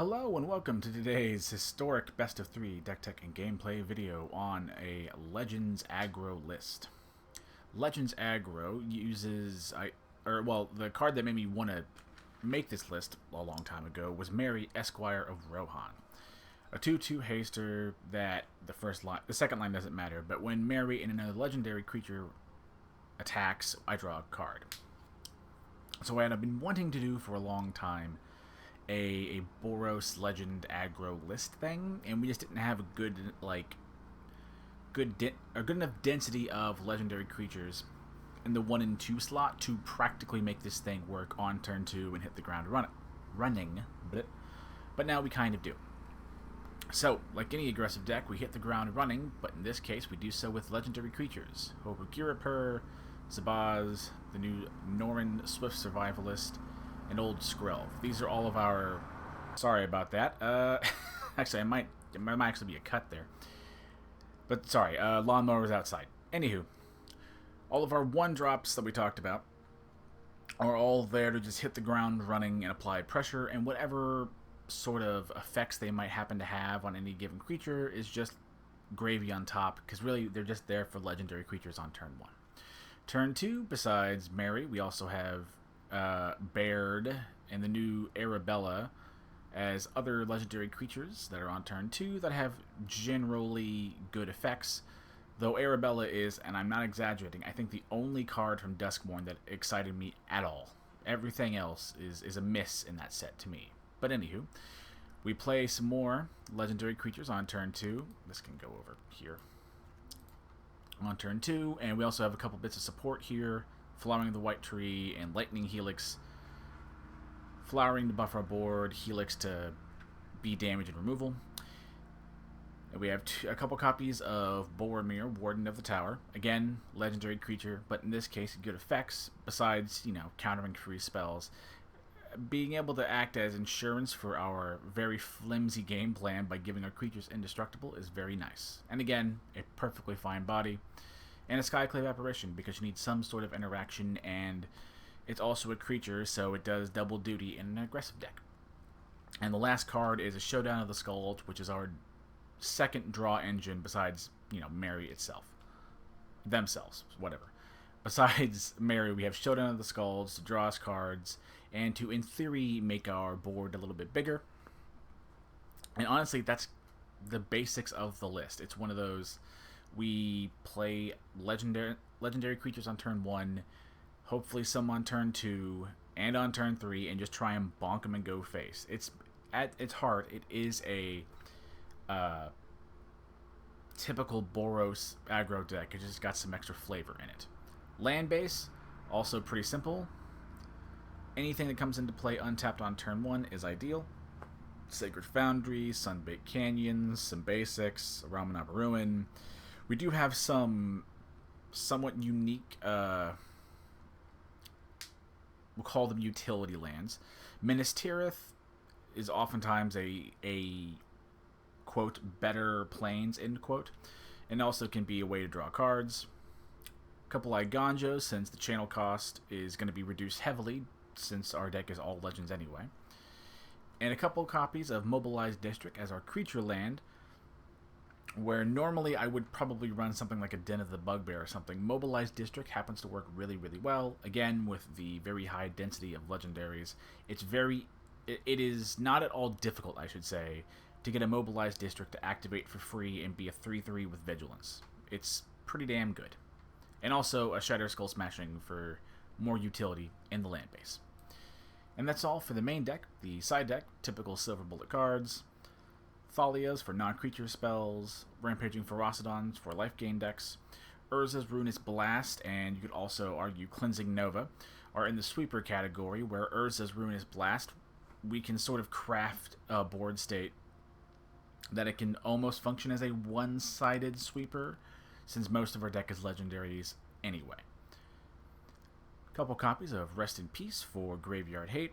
Hello and welcome to today's historic best of 3 deck tech and gameplay video on a Legends Aggro list. Legends Aggro uses, the card that made me want to make this list a long time ago was Mary, Esquire of Rohan. A 2/2 haster that the second line doesn't matter, but when Mary and another legendary creature attacks, I draw a card. So what I've been wanting to do for a long time, a Boros Legend Aggro list thing, and we just didn't have a good enough density of legendary creatures in the 1 and 2 slot to practically make this thing work on turn 2 and hit the ground running. But now we kind of do. So, like any aggressive deck, we hit the ground running, but in this case we do so with legendary creatures. Hobukirapur, Zabaz, the new Norrin Swift Survivalist, and Old Skrill. These are all of our... Sorry about that. Actually, it might actually be a cut there. But sorry, lawnmower was outside. Anywho, all of our 1-drops that we talked about are all there to just hit the ground running and apply pressure, and whatever sort of effects they might happen to have on any given creature is just gravy on top, because really they're just there for legendary creatures on turn 1. Turn 2, besides Mary, we also have Baird and the new Arabella as other legendary creatures that are on turn 2 that have generally good effects, though Arabella is, and I'm not exaggerating, I think the only card from Duskmourn that excited me at all. Everything else is a miss in that set to me. But anywho, we play some more legendary creatures on turn 2. This can go over here. On turn 2, and we also have a couple bits of support here. Flowering the White Tree and Lightning Helix. Flowering to buff our board, Helix to be damage and removal. And we have a couple copies of Boromir, Warden of the Tower. Again, legendary creature, but in this case, good effects, besides, countering free spells. Being able to act as insurance for our very flimsy game plan by giving our creatures indestructible is very nice. And again, a perfectly fine body. And a Skyclave Apparition, because you need some sort of interaction, and it's also a creature, so it does double duty in an aggressive deck. And the last card is a Showdown of the Skulls, which is our second draw engine besides, Mary itself. Themselves, whatever. Besides Mary, we have Showdown of the Skulls to draw us cards, and to, in theory, make our board a little bit bigger. And honestly, that's the basics of the list. It's one of those... We play legendary creatures on turn 1, hopefully some on turn 2, and on turn 3, and just try and bonk them and go face. It's at its heart, it is a typical Boros aggro deck. It just got some extra flavor in it. Land base, also pretty simple. Anything that comes into play untapped on turn 1 is ideal. Sacred Foundry, Sunbaked Canyons, some basics, Ramanava Ruin. We do have some somewhat unique, we'll call them utility lands. Minas Tirith is oftentimes a quote, better planes, end quote, and also can be a way to draw cards. A couple Iganjos, since the channel cost is going to be reduced heavily, since our deck is all legends anyway. And a couple copies of Mobilized District as our creature land, where normally I would probably run something like a Den of the Bugbear or something. Mobilized District happens to work really, really well. Again, with the very high density of legendaries, it is not at all difficult, I should say, to get a Mobilized District to activate for free and be a 3/3 with Vigilance. It's pretty damn good. And also a Shatter Skull Smashing for more utility in the land base. And that's all for the main deck. The side deck, typical Silver Bullet cards. Thalias for non-creature spells, Rampaging Ferocidons for life gain decks, Urza's Ruinous Blast, and you could also argue Cleansing Nova, are in the sweeper category, where Urza's Ruinous Blast, we can sort of craft a board state that it can almost function as a one-sided sweeper, since most of our deck is legendaries anyway. A couple copies of Rest in Peace for Graveyard Hate,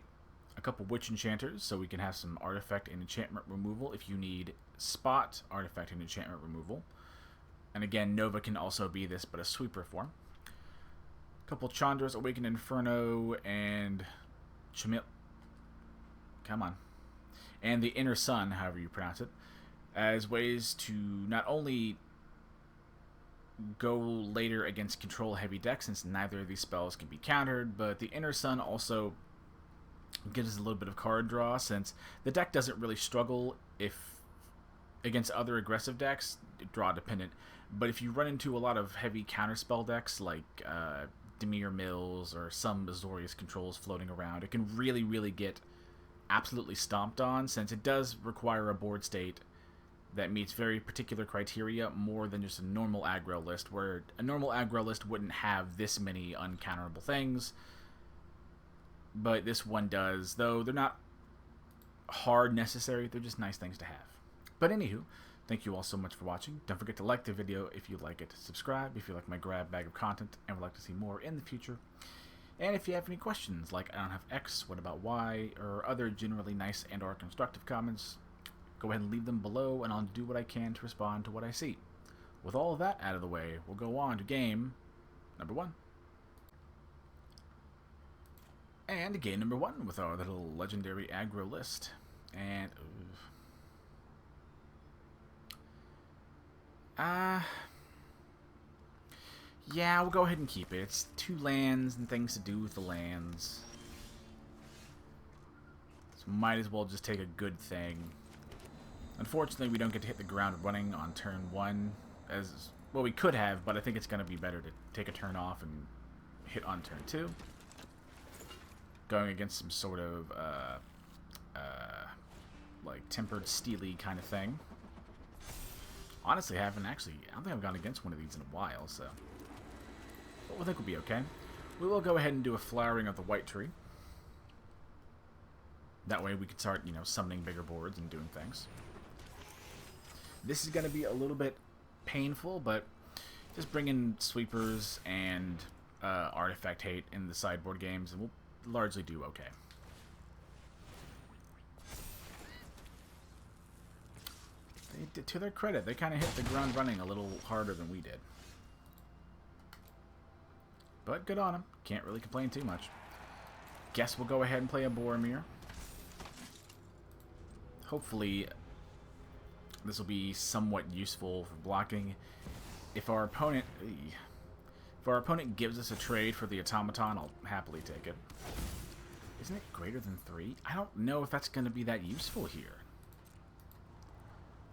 a couple Witch Enchanters, so we can have some artifact and enchantment removal if you need spot artifact and enchantment removal. And again, Nova can also be this, but a sweeper form. A couple Chandra's Awakened Inferno and Chamil... Come on. and the Inner Sun, however you pronounce it, as ways to not only go later against control-heavy decks, since neither of these spells can be countered, but the Inner Sun also gives us a little bit of card draw, since the deck doesn't really struggle if against other aggressive decks, draw dependent, but if you run into a lot of heavy counterspell decks like Demir Mills or some Azorius controls floating around, it can really, really get absolutely stomped on, since it does require a board state that meets very particular criteria more than just a normal aggro list, where a normal aggro list wouldn't have this many uncounterable things, but this one does, though they're not hard necessary, they're just nice things to have. But anywho, thank you all so much for watching. Don't forget to like the video if you like it, subscribe if you like my grab bag of content and would like to see more in the future. And if you have any questions, like I don't have X, what about Y, or other generally nice and or constructive comments, go ahead and leave them below and I'll do what I can to respond to what I see. With all of that out of the way, we'll go on to game number 1. And game number 1 with our little legendary aggro list. And yeah, we'll go ahead and keep it. It's 2 lands and things to do with the lands. So might as well just take a good thing. Unfortunately, we don't get to hit the ground running on turn 1. As well, we could have, but I think it's going to be better to take a turn off and hit on turn 2. Going against some sort of, like, tempered steely kind of thing. Honestly, I don't think I've gone against one of these in a while, so. But we'll think we'll be okay. We will go ahead and do a flowering of the white tree. That way we can start, you know, summoning bigger boards and doing things. This is going to be a little bit painful, but just bring in sweepers and artifact hate in the sideboard games, and we'll largely do okay. To their credit, they kind of hit the ground running a little harder than we did. But good on them. Can't really complain too much. Guess we'll go ahead and play a Boromir. Hopefully, this will be somewhat useful for blocking. If our opponent gives us a trade for the automaton, I'll happily take it. Isn't it greater than 3? I don't know if that's going to be that useful here.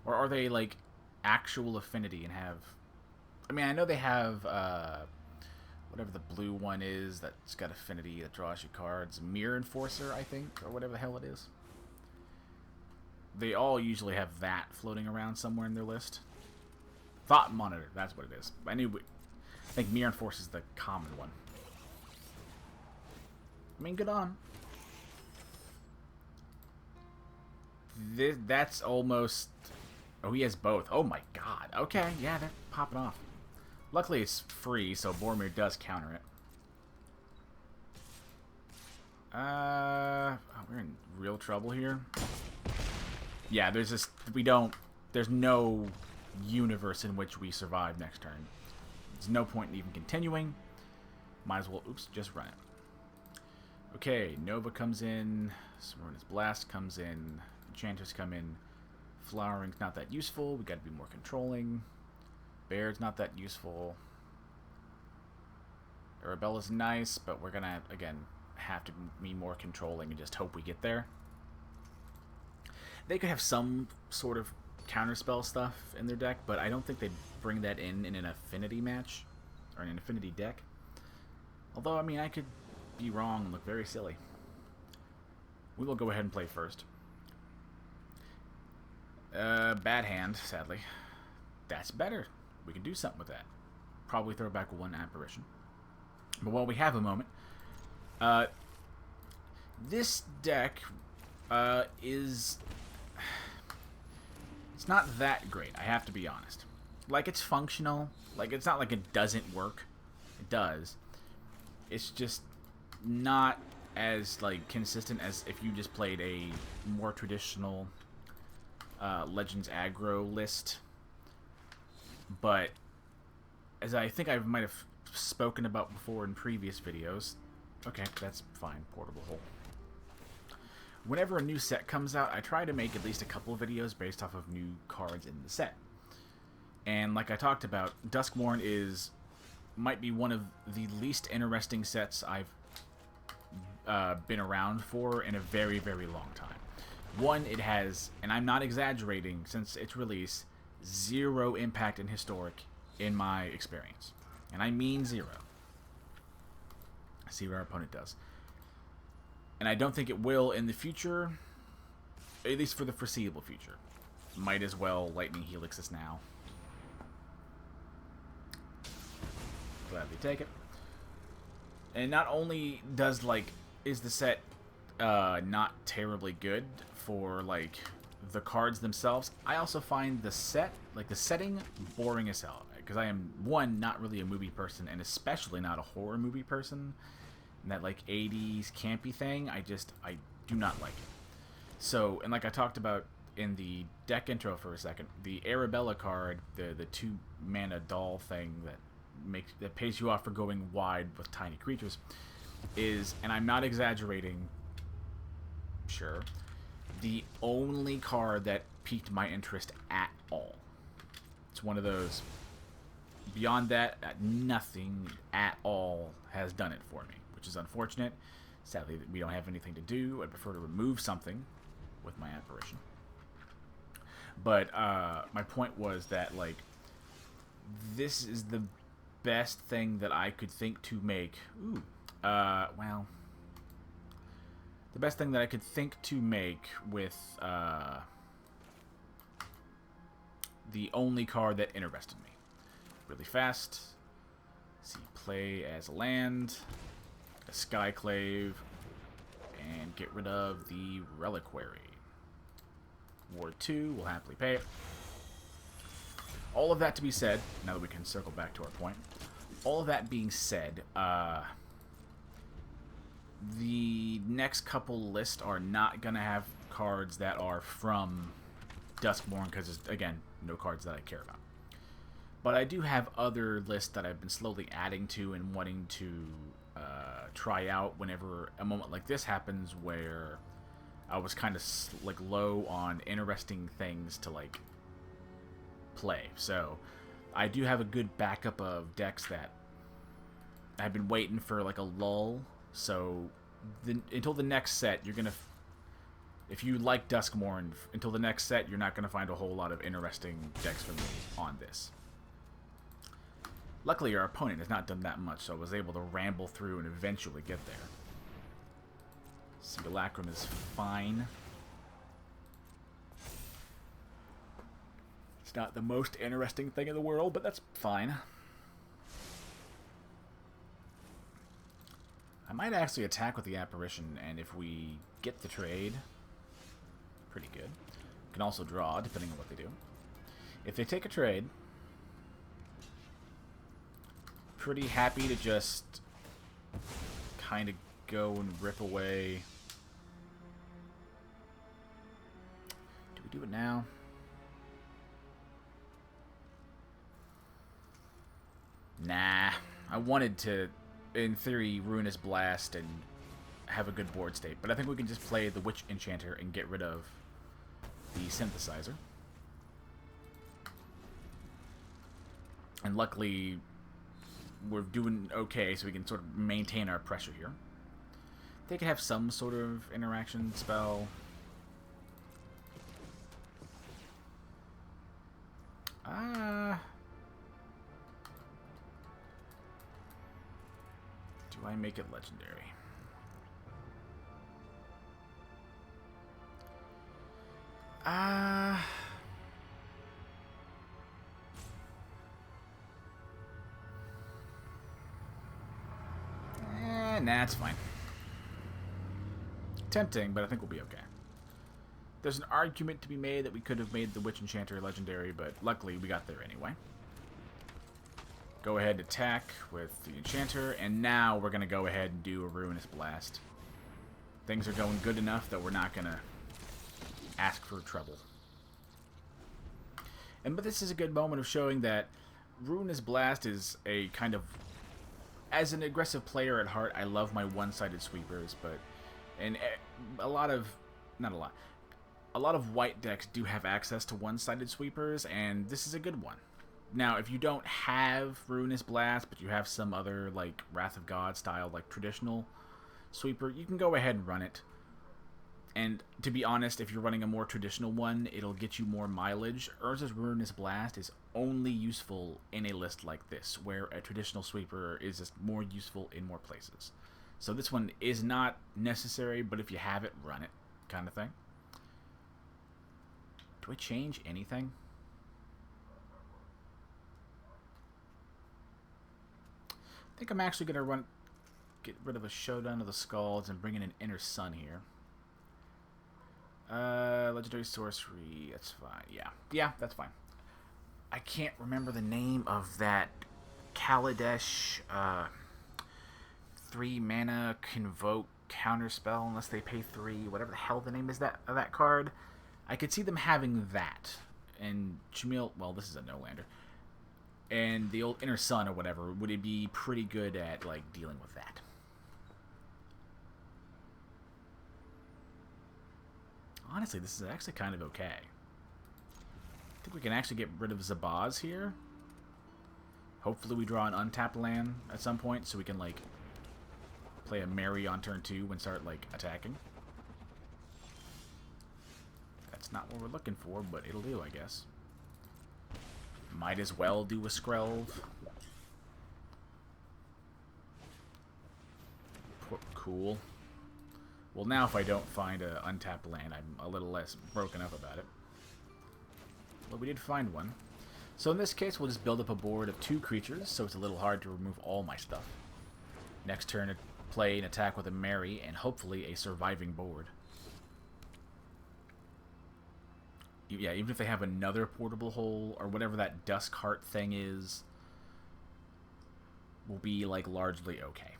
Or are they, like, actual affinity and have... I mean, I know they have, whatever the blue one is that's got affinity that draws you cards. Mirror Enforcer, I think, or whatever the hell it is. They all usually have that floating around somewhere in their list. Thought Monitor, that's what it is. I think Mirror Enforcer is the common one. I mean, good on. That's almost... Oh, he has both. Oh my god. Okay, yeah, they're popping off. Luckily, it's free, so Boromir does counter it. Oh, we're in real trouble here. Yeah, there's no universe in which we survive next turn. There's no point in even continuing. Might as well, just run it. Okay, Nova comes in. Smyrna's Blast comes in. Enchanters come in. Flowering's not that useful. We got to be more controlling. Baird's not that useful. Arabella's nice, but we're gonna again have to be more controlling and just hope we get there. They could have some sort of counterspell stuff in their deck, but I don't think they'd bring that in an affinity match or an affinity deck. Although, I mean, I could be wrong and look very silly. We will go ahead and play first. Bad hand, sadly. That's better. We can do something with that. Probably throw back 1 apparition. But while we have a moment, this deck is... It's not that great, I have to be honest. Like, it's functional. Like, it's not like it doesn't work. It does. It's just not as, like, consistent as if you just played a more traditional... Legends aggro list, but as I think I might have spoken about before in previous videos, okay, that's fine, portable hole. whenever a new set comes out, I try to make at least a couple of videos based off of new cards in the set. And like I talked about, Duskmourn might be one of the least interesting sets I've been around for in a very, very long time. One, it has, and I'm not exaggerating, since its release, 0 impact in Historic in my experience. And I mean 0. See what our opponent does. And I don't think it will in the future, at least for the foreseeable future. Might as well Lightning Helix this now. Gladly take it. And not only does, like, is the set not terribly good for, like, the cards themselves, I also find the set, like, the setting boring as hell. Because I am, one, not really a movie person, and especially not a horror movie person. And that, like, 80s campy thing, I do not like it. So, and like I talked about in the deck intro for a second, the Arabella card, the 2-mana doll thing that pays you off for going wide with tiny creatures, is, and I'm not exaggerating, sure, the only card that piqued my interest at all. It's one of those, beyond that, nothing at all has done it for me, which is unfortunate. Sadly, we don't have anything to do. I'd prefer to remove something with my apparition. But my point was that, like, this is the best thing that I could think to make. Well, the best thing that I could think to make with the only card that interested me. Really fast. See, play as a land, a Skyclave, and get rid of the Reliquary. Ward 2, we'll happily pay it. All of that to be said, now that we can circle back to our point, all of that being said, the next couple lists are not going to have cards that are from Duskmourn, because, again, no cards that I care about. But I do have other lists that I've been slowly adding to and wanting to try out whenever a moment like this happens, where I was kind of like low on interesting things to like play. So I do have a good backup of decks that I've been waiting for, like a lull. So until the next set, you're gonna, if you like Duskmourn, until the next set, you're not gonna find a whole lot of interesting decks from me on this. Luckily, our opponent has not done that much, so I was able to ramble through and eventually get there. Simulacrum is fine. It's not the most interesting thing in the world, but that's fine. I might actually attack with the Apparition, and if we get the trade, pretty good. Can also draw, depending on what they do. If they take a trade, pretty happy to just kind of go and rip away. Do we do it now? Nah. I wanted to, in theory, Ruinous Blast and have a good board state, but I think we can just play the Witch Enchanter and get rid of the Synthesizer. And luckily, we're doing okay, so we can sort of maintain our pressure here. They could have some sort of interaction spell. Do I make it legendary? Nah, it's fine. Tempting, but I think we'll be okay. There's an argument to be made that we could have made the Witch Enchanter legendary, but luckily we got there anyway. Go ahead and attack with the Enchanter, and now we're going to go ahead and do a Ruinous Blast. Things are going good enough that we're not going to ask for trouble. But this is a good moment of showing that Ruinous Blast is a kind of, as an aggressive player at heart, I love my one-sided sweepers, but and a lot of not a lot. A lot of white decks do have access to one-sided sweepers, and this is a good one. Now, if you don't have Ruinous Blast, but you have some other, like, Wrath of God style, like, traditional sweeper, you can go ahead and run it. And to be honest, if you're running a more traditional one, it'll get you more mileage. Urza's Ruinous Blast is only useful in a list like this, where a traditional sweeper is just more useful in more places. So this one is not necessary, but if you have it, run it, kind of thing. Do I change anything? I think I'm actually going to get rid of a Showdown of the Skulls and bring in an Inner Sun here. Legendary Sorcery, that's fine. Yeah, that's fine. I can't remember the name of that Kaladesh 3 mana convoke counterspell unless they pay 3, whatever the hell the name is of that card. I could see them having that. And Jamil, well, this is a no-lander. And the old Inner Sun or whatever, would it be pretty good at, like, dealing with that? Honestly, this is actually kind of okay. I think we can actually get rid of Zabaz here. Hopefully we draw an untapped land at some point so we can, like, play a Mary on turn 2 and start, like, attacking. That's not what we're looking for, but it'll do, I guess. Might as well do a Skrelv. Cool. Well, now if I don't find an untapped land, I'm a little less broken up about it. But we did find one. So in this case, we'll just build up a board of 2 creatures, so it's a little hard to remove all my stuff. Next turn, play an attack with a Mary, and hopefully a surviving board. Yeah, even if they have another portable hole, or whatever that Dusk Heart thing is, will be, like, largely okay.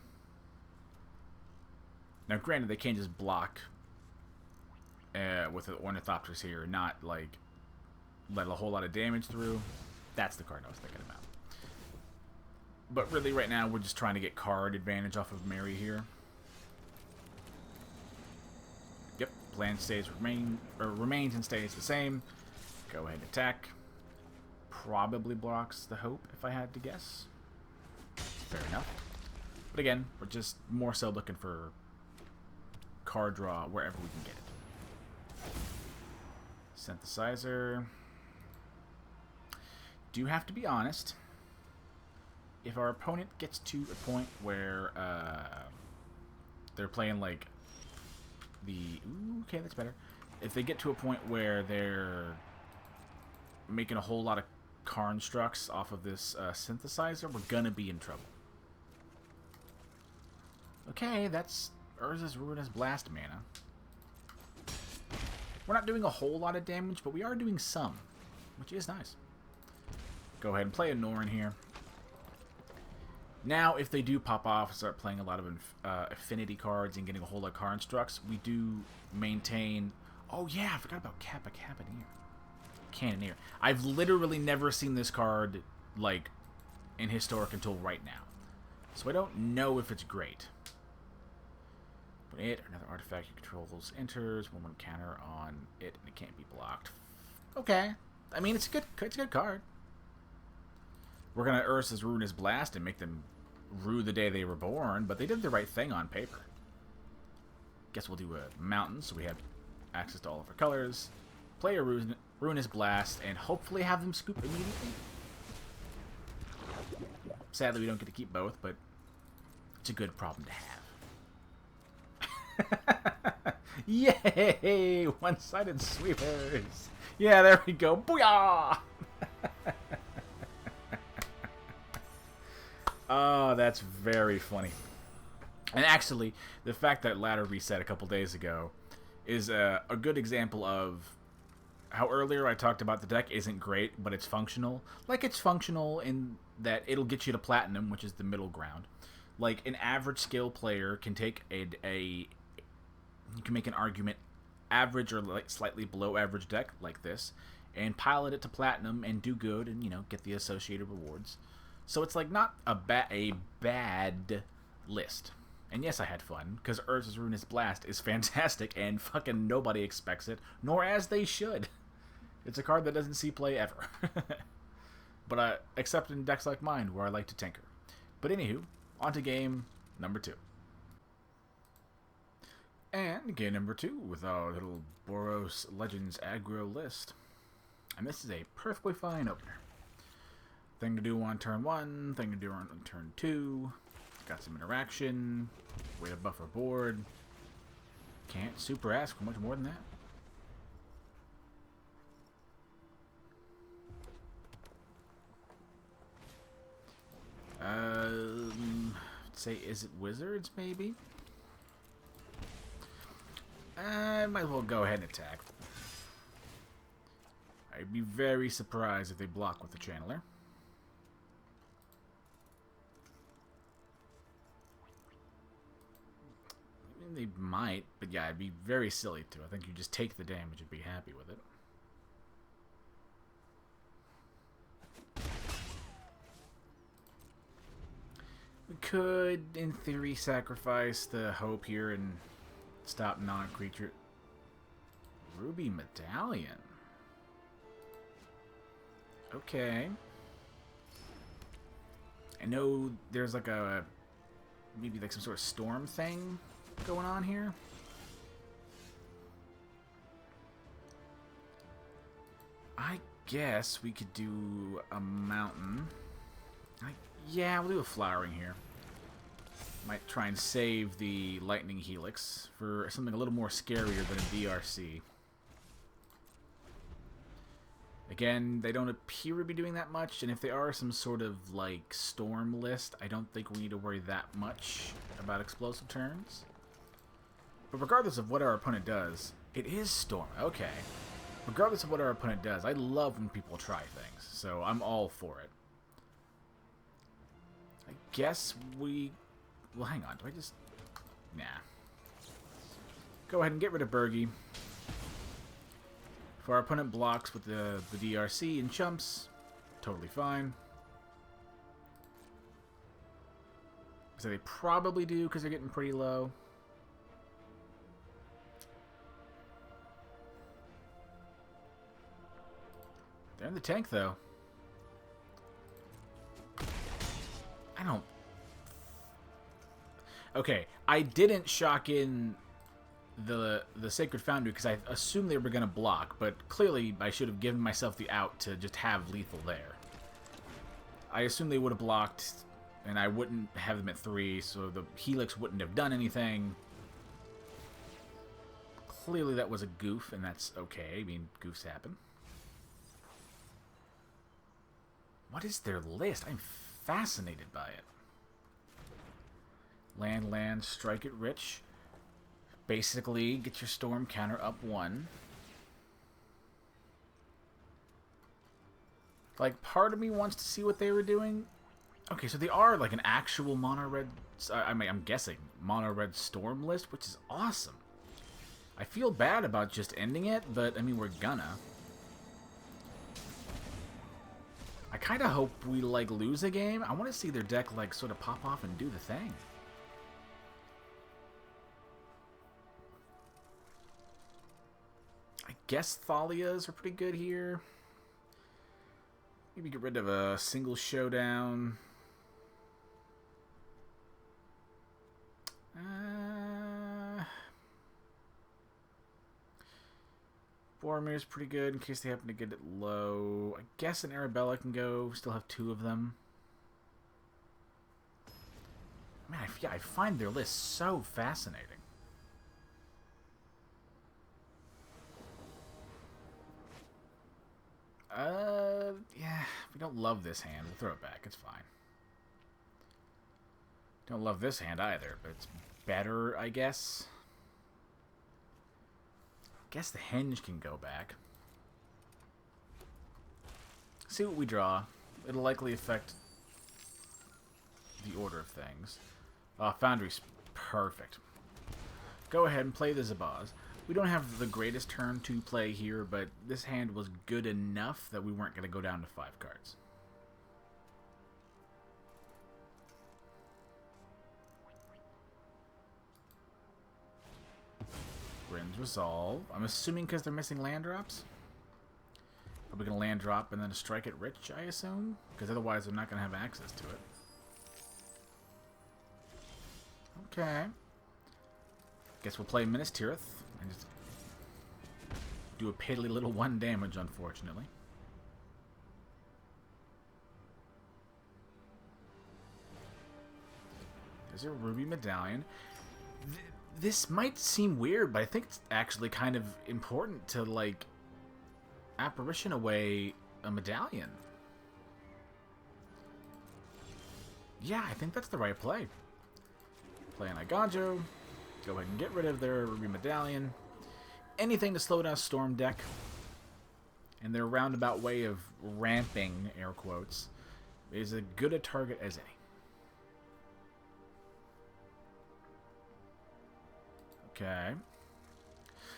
Now, granted, they can't just block with the Ornithopters here and not, like, let a whole lot of damage through. That's the card I was thinking about. But really, right now, we're just trying to get card advantage off of Mary here. Yep, plan remains and stays the same. Go ahead and attack. Probably blocks the Hope, if I had to guess. Fair enough. But again, we're just more so looking for card draw wherever we can get it. Synthesizer. Do have to be honest. If our opponent gets to a point where they're playing like the... Ooh, okay, that's better. If they get to a point where they're making a whole lot of constructs off of this synthesizer, we're gonna be in trouble. Okay, that's Urza's Ruinous Blast mana. We're not doing a whole lot of damage, but we are doing some, which is nice. Go ahead and play a Norn here. Now, if they do pop off and start playing a lot of affinity cards and getting a whole lot of constructs, we do maintain... Oh yeah, I forgot about Cannoneer. I've literally never seen this card, like, in Historic until right now. So I don't know if it's great. But another artifact you controls enters, 1/1 counter on it, and it can't be blocked. Okay. I mean, it's a good card. We're going to Urza's Ruinous Blast and make them rue the day they were born, but they did the right thing on paper. Guess we'll do a mountain, so we have access to all of our colors. Play a Ruinous Blast, and hopefully have them scoop immediately. Sadly, we don't get to keep both, but it's a good problem to have. Yay! One-sided sweepers! Yeah, there we go. Booyah! Oh, that's very funny. And actually, the fact that ladder reset a couple days ago is a good example of how earlier I talked about the deck isn't great, but it's functional. Like, it's functional in that it'll get you to platinum, which is the middle ground. Like, an average skill player can take you can make an argument average or like slightly below average deck like this and pilot it to platinum and do good and, you know, get the associated rewards. So it's like not a bad list. And yes, I had fun, because Urza's Ruinous Blast is fantastic, and fucking nobody expects it, nor as they should. It's a card that doesn't see play ever. But except in decks like mine, where I like to tinker. But anywho, on to game number 2. And game number 2 with our little Boros Legends aggro list. And this is a perfectly fine opener. Thing to do on turn 1, thing to do on turn 2. Got some interaction, way to buffer board. Can't super ask for much more than that. Say, is it Wizards, maybe? I might as well go ahead and attack. I'd be very surprised if they block with the Channeler. I mean, they might, but yeah, it'd be very silly to. I think you just take the damage and be happy with it. We could, in theory, sacrifice the hope here and stop non-creature. Ruby Medallion. Okay. I know there's like a... maybe like some sort of storm thing going on here. I guess we could do a mountain. Yeah, we'll do a flowering here. Might try and save the lightning helix for something a little more scarier than a DRC. Again, they don't appear to be doing that much, and if they are some sort of like storm list, I don't think we need to worry that much about explosive turns. But regardless of what our opponent does, it is storm. Okay. Regardless of what our opponent does, I love when people try things, so I'm all for it. I guess we... well, hang on. Do I just... nah. Go ahead and get rid of Bergie. If our opponent blocks with the DRC and chumps, totally fine. So they probably do because they're getting pretty low. They're in the tank, though. I don't... okay, I didn't shock in the Sacred Foundry because I assumed they were going to block, but clearly I should have given myself the out to just have lethal there. I assumed they would have blocked, and I wouldn't have them at 3, so the Helix wouldn't have done anything. Clearly that was a goof, and that's okay. I mean, goofs happen. What is their list? I'm fascinated by it. Land, land, strike it rich. Basically, get your storm counter up 1. Like, part of me wants to see what they were doing. Okay, so they are like an actual mono-red... I mean, I'm guessing mono-red storm list, which is awesome. I feel bad about just ending it, but, I mean, we're gonna. I kind of hope we, like, lose a game. I want to see their deck, like, sort of pop off and do the thing. I guess Thalias are pretty good here. Maybe get rid of a single showdown. Boromir's pretty good in case they happen to get it low. I guess an Arabella can go. Still have 2 of them. Man, yeah, I find their list so fascinating. Yeah, we don't love this hand. We'll throw it back. It's fine. Don't love this hand either, but it's better, I guess. Guess the Henge can go back. See what we draw. It'll likely affect the order of things. Foundry's perfect. Go ahead and play the Zabaz. We don't have the greatest turn to play here, but this hand was good enough that we weren't going to go down to 5 cards. Rin's Resolve. I'm assuming because they're missing land drops. Probably going to land drop and then strike it rich, I assume? Because otherwise they're not going to have access to it. Okay. Guess we'll play Minas Tirith and just do a piddly little 1 damage, unfortunately. There's a Ruby Medallion. This might seem weird, but I think it's actually kind of important to, like, apparition away a medallion. Yeah, I think that's the right play. Play an Iganjo. Go ahead and get rid of their Ruby Medallion. Anything to slow down a Storm deck. And their roundabout way of ramping, air quotes, is as good a target as any. Okay.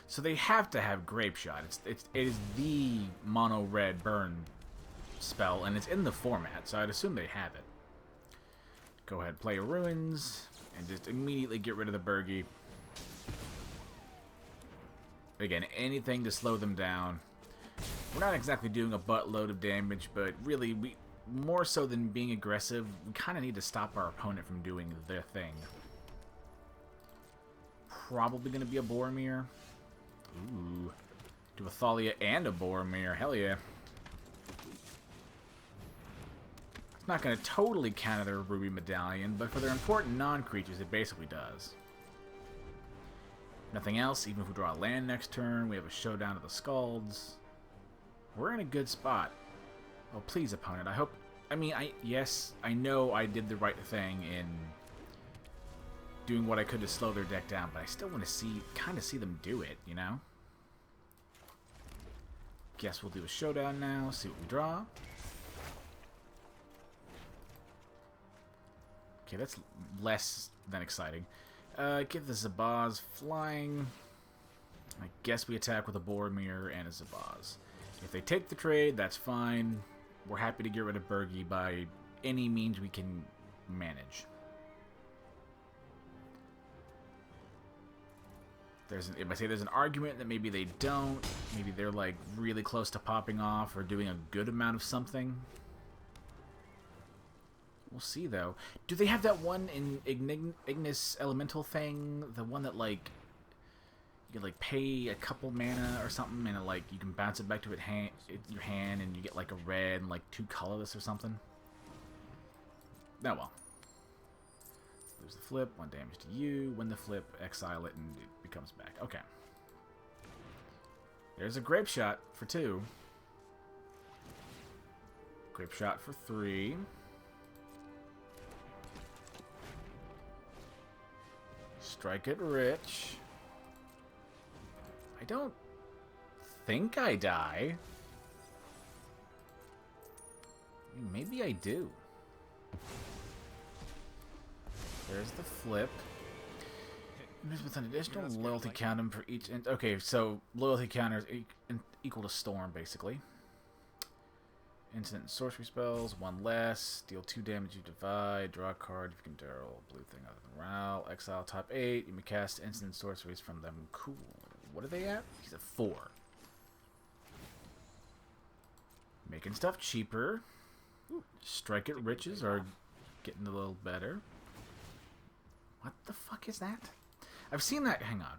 So they have to have Grape Shot. It is the mono red burn spell, and it's in the format, so I'd assume they have it. Go ahead, play Ruins, and just immediately get rid of the Burgie. Again, anything to slow them down. We're not exactly doing a buttload of damage, but really, more so than being aggressive, we kind of need to stop our opponent from doing their thing. Probably going to be a Boromir. Ooh. Do a Thalia and a Boromir. Hell yeah. It's not going to totally counter their Ruby Medallion, but for their important non-creatures, it basically does. Nothing else. Even if we draw a land next turn, we have a Showdown of the Scalds. We're in a good spot. Oh, please, opponent. I hope... I mean, yes, I know I did the right thing in doing what I could to slow their deck down, but I still want to kind of see them do it, you know? Guess we'll do a Showdown now, see what we draw. Okay, that's less than exciting. Give the Zabaz flying. I guess we attack with a Boromir and a Zabaz. If they take the trade, that's fine. We're happy to get rid of Burgie by any means we can manage. If I say there's an argument that maybe they don't, maybe they're like really close to popping off or doing a good amount of something. We'll see though. Do they have that one in Ignis Elemental thing? The one that like you can like pay a couple mana or something, and it, like you can bounce it back to your hand, and you get like a red and like 2 colorless or something. Oh well. Lose the flip, 1 damage to you. Win the flip, exile it, and it comes back. Okay. There's a Grape Shot for 2. Grape Shot for 3. Strike it rich. I don't think I die. I mean, maybe I do. There's the flip. With an additional loyalty counter for each... Okay, so loyalty counters equal to Storm, basically. Instant and sorcery spells, 1 less. Deal 2 damage, you divide. Draw a card if you can draw a blue thing other than Ral. Exile top 8. You may cast instant sorceries from them. Cool. What are they at? He's at 4. Making stuff cheaper. Ooh, strike it riches are getting a little better. What the fuck is that? I've seen that. Hang on.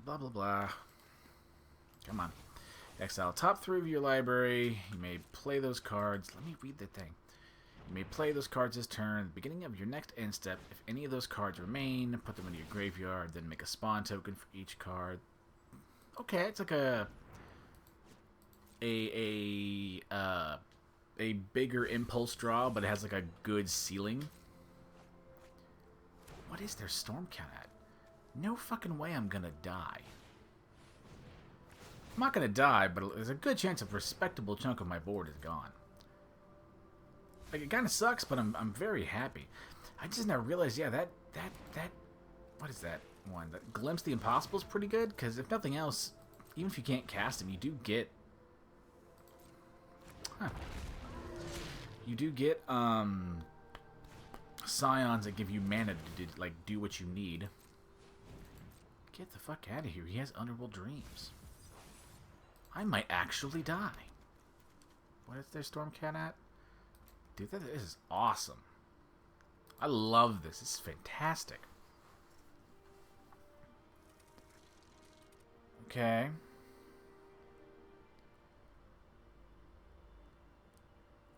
Blah, blah, blah. Come on. Exile top 3 of your library. You may play those cards. Let me read the thing. You may play those cards this turn. At the beginning of your next end step, if any of those cards remain, put them into your graveyard, then make a spawn token for each card. Okay, it's like a bigger impulse draw, but it has like a good ceiling. What is their storm count at? No fucking way I'm gonna die. I'm not gonna die, but there's a good chance a respectable chunk of my board is gone. Like, it kind of sucks, but I'm very happy. I just now realized, yeah, that what is that one? That Glimpse the Impossible is pretty good, because if nothing else, even if you can't cast them, you do get... Huh. You do get, Scions that give you mana to, like, do what you need. Get the fuck out of here. He has Underworld Dreams. I might actually die. What is their Stormcat at? Dude, this is awesome. I love this. This is fantastic. Okay.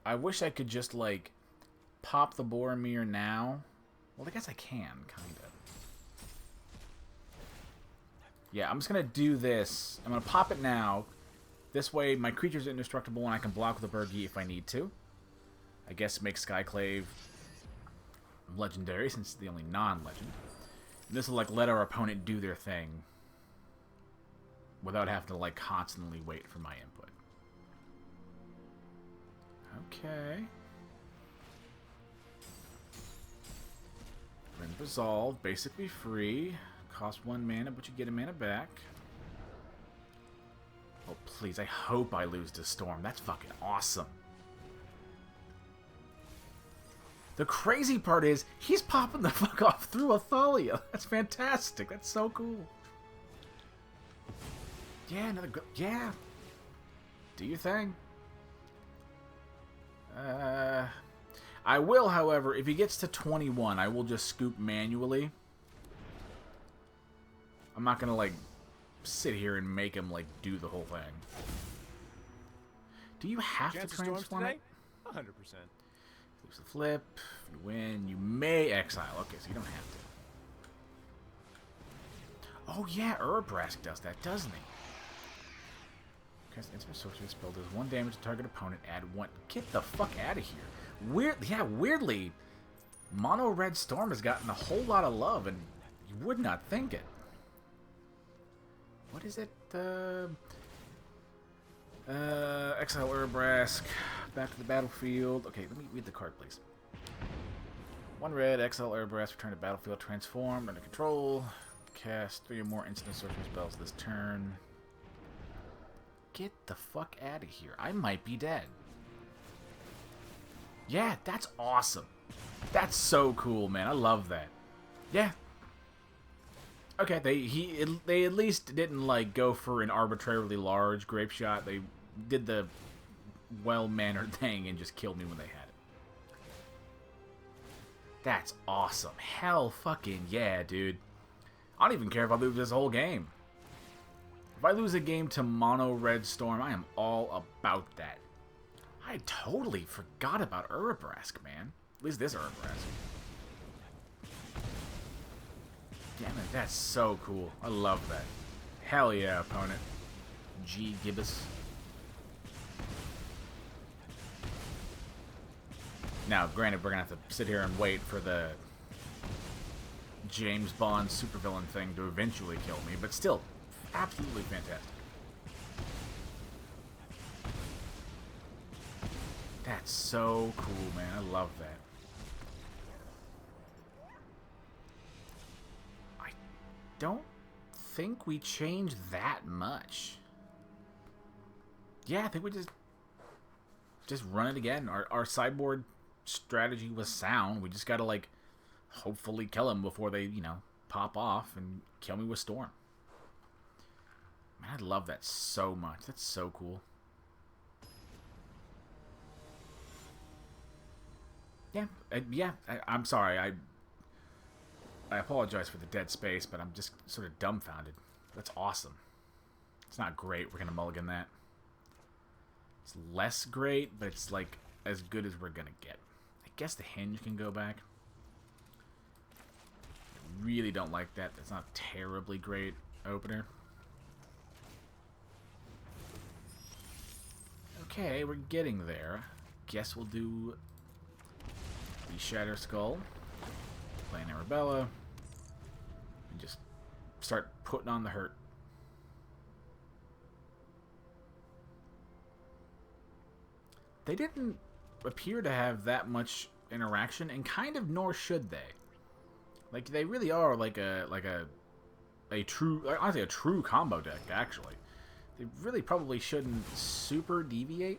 I wish I could just, like, pop the Boromir now. Well, I guess I can, kind of. Yeah, I'm just going to do this. I'm going to pop it now. This way, my creature's indestructible and I can block with a Burgi if I need to. I guess make Skyclave legendary, since it's the only non-legend. This will, like, let our opponent do their thing without having to, like, constantly wait for my input. Okay. Rin Resolve, basically free. Cost 1 mana, but you get a mana back. Oh, please, I hope I lose to Storm. That's fucking awesome. The crazy part is, he's popping the fuck off through Athalia. That's fantastic. That's so cool. Yeah, another good... Yeah. Do your thing. I will, however, if he gets to 21, I will just scoop manually. I'm not gonna, like, sit here and make him, like, do the whole thing. Do you have to transform it? 100%. Lose the flip. If you win, you may exile. Okay, so you don't have to. Oh, yeah, Urabrask does that, doesn't he? Cast instant sorcery spell does 1 damage to target opponent. Add 1. Get the fuck out of here. Weirdly, Mono Red Storm has gotten a whole lot of love, and you would not think it. What is it? Exile Urabrask. Back to the battlefield. Okay, let me read the card, please. 1 red, exile Urabrask, return to battlefield, transform, under control. Cast 3 or more instant sorcery spells this turn. Get the fuck out of here. I might be dead. Yeah, that's awesome. That's so cool, man. I love that. Yeah. Okay, they at least didn't, like, go for an arbitrarily large grape shot. They did the well-mannered thing and just killed me when they had it. That's awesome. Hell fucking yeah, dude. I don't even care if I lose this whole game. If I lose a game to Mono Red Storm, I am all about that. I totally forgot about Urabrask, man. At least this Urabrask. Damn it, that's so cool. I love that. Hell yeah, opponent. G. Gibbous. Now, granted, we're going to have to sit here and wait for the James Bond supervillain thing to eventually kill me, but still, absolutely fantastic. That's so cool, man. I love that. I don't think we changed that much. Yeah, I think we just run it again. Our sideboard strategy was sound. We just gotta, like, hopefully kill them before they, you know, pop off and kill me with Storm. Man, I love that so much. That's so cool. Yeah, I'm sorry. I apologize for the dead space, but I'm just sort of dumbfounded. That's awesome. It's not great. We're going to mulligan that. It's less great, but it's, like, as good as we're going to get. I guess the hinge can go back. I really don't like that. That's not a terribly great opener. Okay, we're getting there. Guess we'll do the Shatter Skull, play an Arabella, and just start putting on the hurt. They didn't appear to have that much interaction, and kind of nor should they. Like, they really are like a true, honestly, a true combo deck, actually. They really probably shouldn't super deviate.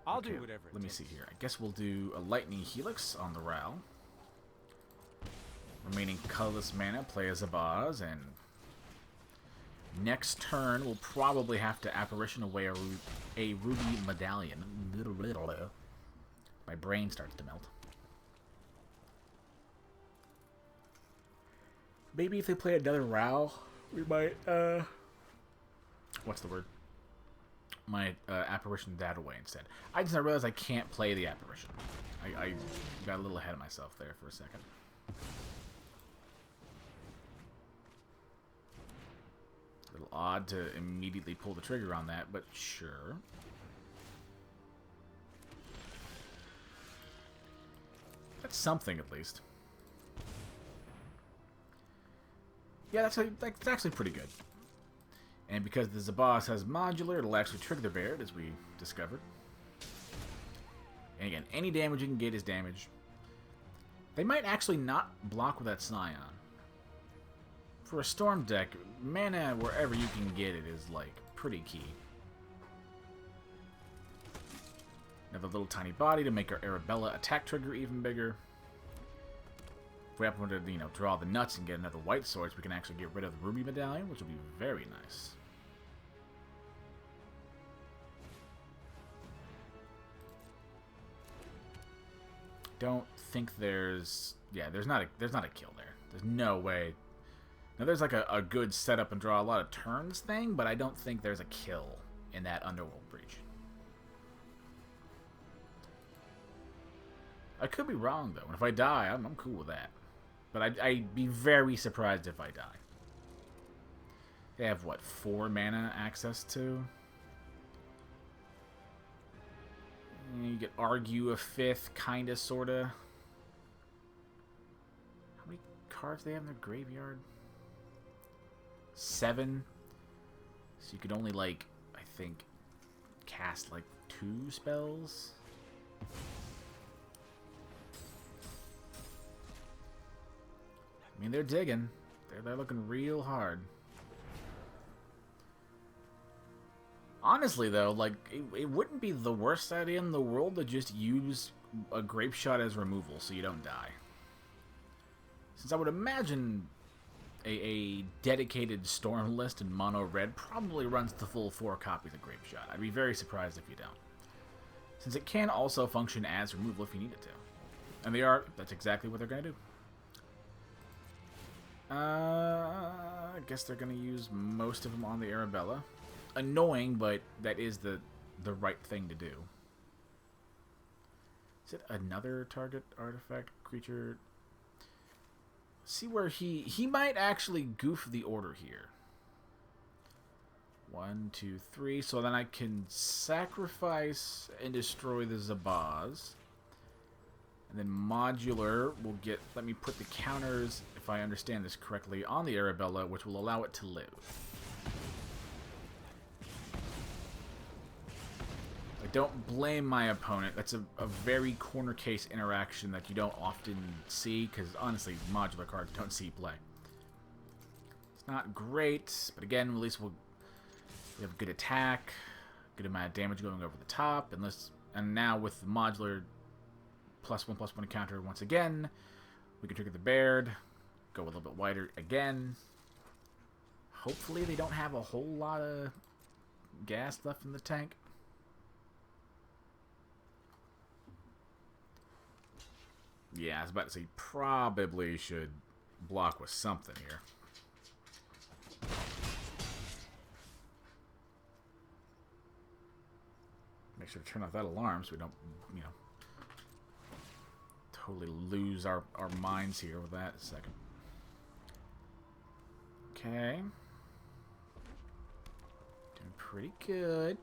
I'll do whatever. Let me see here. I guess we'll do a Lightning Helix on the Ral. Remaining colorless mana, play as a boss, and next turn we'll probably have to apparition away a ruby medallion. My brain starts to melt. Maybe if they play another Row, we might, what's the word? My apparition that away instead. I just realized I can't play the apparition. I got a little ahead of myself there for a second. A little odd to immediately pull the trigger on that, but sure. That's something at least. Yeah, that's actually pretty good. And because the Zabaz has modular, it'll actually trigger the Baird, as we discovered. And again, any damage you can get is damage. They might actually not block with that Scion. For a Storm deck, mana wherever you can get it is, like, pretty key. Another little tiny body to make our Arabella attack trigger even bigger. If we happen to, you know, draw the nuts and get another white source, we can actually get rid of the Ruby Medallion, which will be very nice. Don't think there's... Yeah, there's not a kill there. There's no way. Now, there's like a good setup and draw a lot of turns thing, but I don't think there's a kill in that Underworld Breach. I could be wrong, though, and if I die, I'm cool with that. But I'd be very surprised if I die. They have, what, 4 mana access to? You could argue a 5th, kinda, sorta. How many cards do they have in their graveyard? 7? So you could only, like, I think, cast, like, 2 spells? I mean, they're digging. They're looking real hard. Honestly, though, like, it wouldn't be the worst idea in the world to just use a Grape Shot as removal so you don't die. Since I would imagine a dedicated Storm list in mono red probably runs the full 4 copies of Grape Shot. I'd be very surprised if you don't. Since it can also function as removal if you need it to. And that's exactly what they're going to do. I guess they're going to use most of them on the Arabella. Annoying, but that is the right thing to do. Is it another target artifact creature? See where he might actually goof the order here. 1, 2, 3. So then I can sacrifice and destroy the Zabaz. And then modular will get, let me put the counters, if I understand this correctly, on the Arabella, which will allow it to live. I don't blame my opponent. That's a very corner case interaction that you don't often see, because honestly, modular cards don't see play. It's not great, but again, at least we have good attack, good amount of damage going over the top, and now with the modular +1/+1 counter once again, we can trigger the Baird, go a little bit wider again. Hopefully they don't have a whole lot of gas left in the tank. Yeah, I was about to say, probably should block with something here. Make sure to turn off that alarm so we don't, you know, totally lose our minds here with that. A second. Okay. Doing pretty good.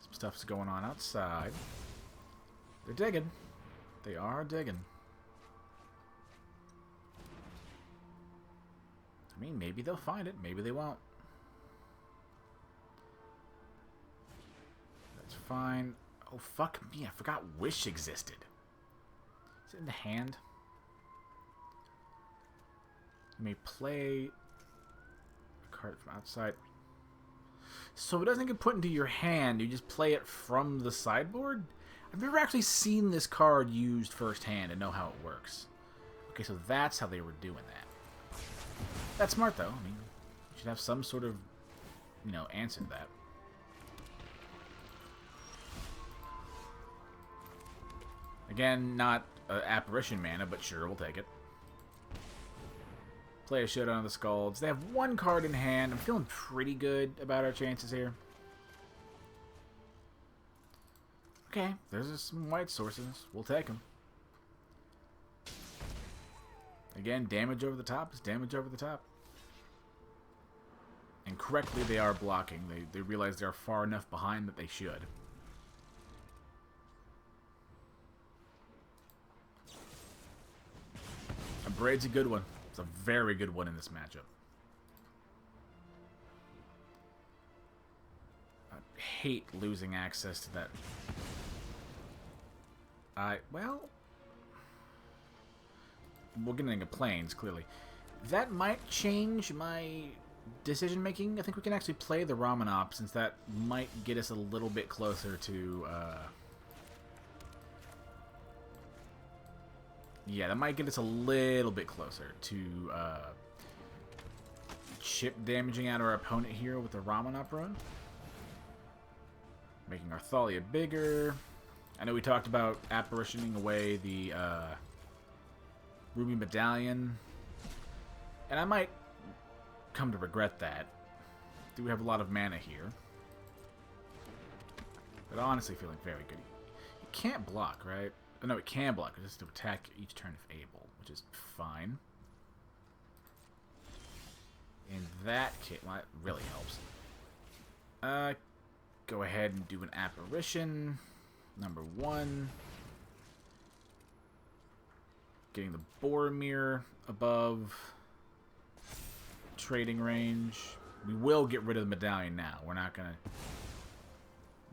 Some stuff's going on outside. They're digging. They are digging. I mean, maybe they'll find it. Maybe they won't. That's fine. Oh, fuck me. I forgot Wish existed. Is it in the hand? You may play a card from outside. So it doesn't get put into your hand. You just play it from the sideboard? I've never actually seen this card used firsthand and know how it works. Okay, so that's how they were doing that. That's smart, though. I mean, you should have some sort of, you know, answer to that. Again, not apparition mana, but sure, we'll take it. Play a Showdown of the Scalds. They have one card in hand. I'm feeling pretty good about our chances here. Okay, there's some white sources. We'll take them. Again, damage over the top is damage over the top. And correctly, they are blocking. They realize they're far enough behind that they should. A Braid's a good one. It's a very good one in this matchup. I hate losing access to that. Well, we're getting a planes, clearly. That might change my decision making. I think we can actually play the Ramanop, since that might get us a little bit closer to, yeah, that might get us a little bit closer to, chip damaging out our opponent here with the Ramanop run. Making our Thalia bigger. I know we talked about apparitioning away the, Ruby Medallion. And I might come to regret that. Do we have a lot of mana here? But honestly feeling very good. You can't block, right? Oh, no, it can block. It's just to attack each turn if able, which is fine. In that case, well, that really helps. Go ahead and do an apparition. Number 1. Getting the Boromir above trading range. We will get rid of the medallion now. We're not going to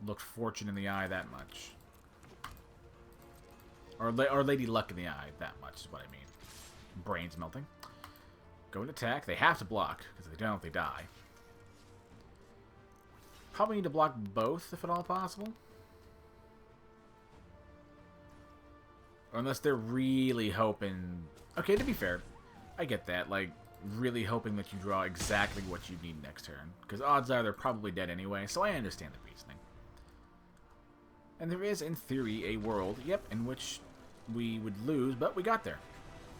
look fortune in the eye that much. Or Lady Luck in the eye that much is what I mean. Brains melting. Go and attack. They have to block, because if they don't, they die. Probably need to block both, if at all possible. Or unless they're really hoping... Okay, to be fair, I get that. Like, really hoping that you draw exactly what you need next turn. Because odds are they're probably dead anyway, so I understand the reasoning. And there is, in theory, a world, yep, in which we would lose, but we got there.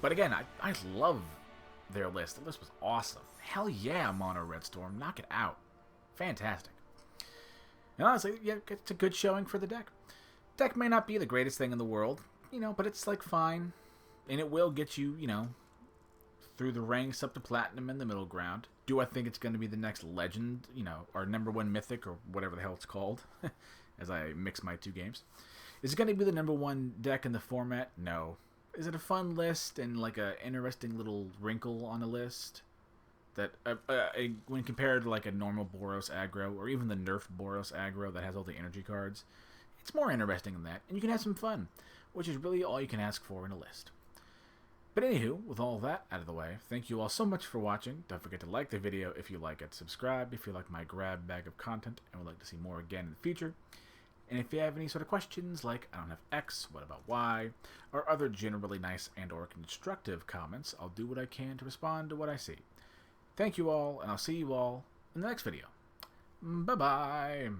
But again, I love their list. The list was awesome. Hell yeah, Mono Red Storm. Knock it out. Fantastic. And honestly, yeah, it's a good showing for the deck. Deck may not be the greatest thing in the world, you know, but it's, like, fine. And it will get you, you know, through the ranks up to Platinum in the middle ground. Do I think it's going to be the next Legend, you know, or #1 Mythic, or whatever the hell it's called, as I mix my two games? Is it going to be the #1 deck in the format? No. Is it a fun list and, like, a interesting little wrinkle on a list? That, when compared to, like, a normal Boros Aggro, or even the nerfed Boros Aggro that has all the energy cards, it's more interesting than that, and you can have some fun, which is really all you can ask for in a list. But anywho, with all that out of the way, thank you all so much for watching. Don't forget to like the video if you like it, subscribe if you like my grab bag of content and would like to see more again in the future. And if you have any sort of questions like, I don't have X, what about Y, or other generally nice and or constructive comments, I'll do what I can to respond to what I see. Thank you all, and I'll see you all in the next video. Bye-bye!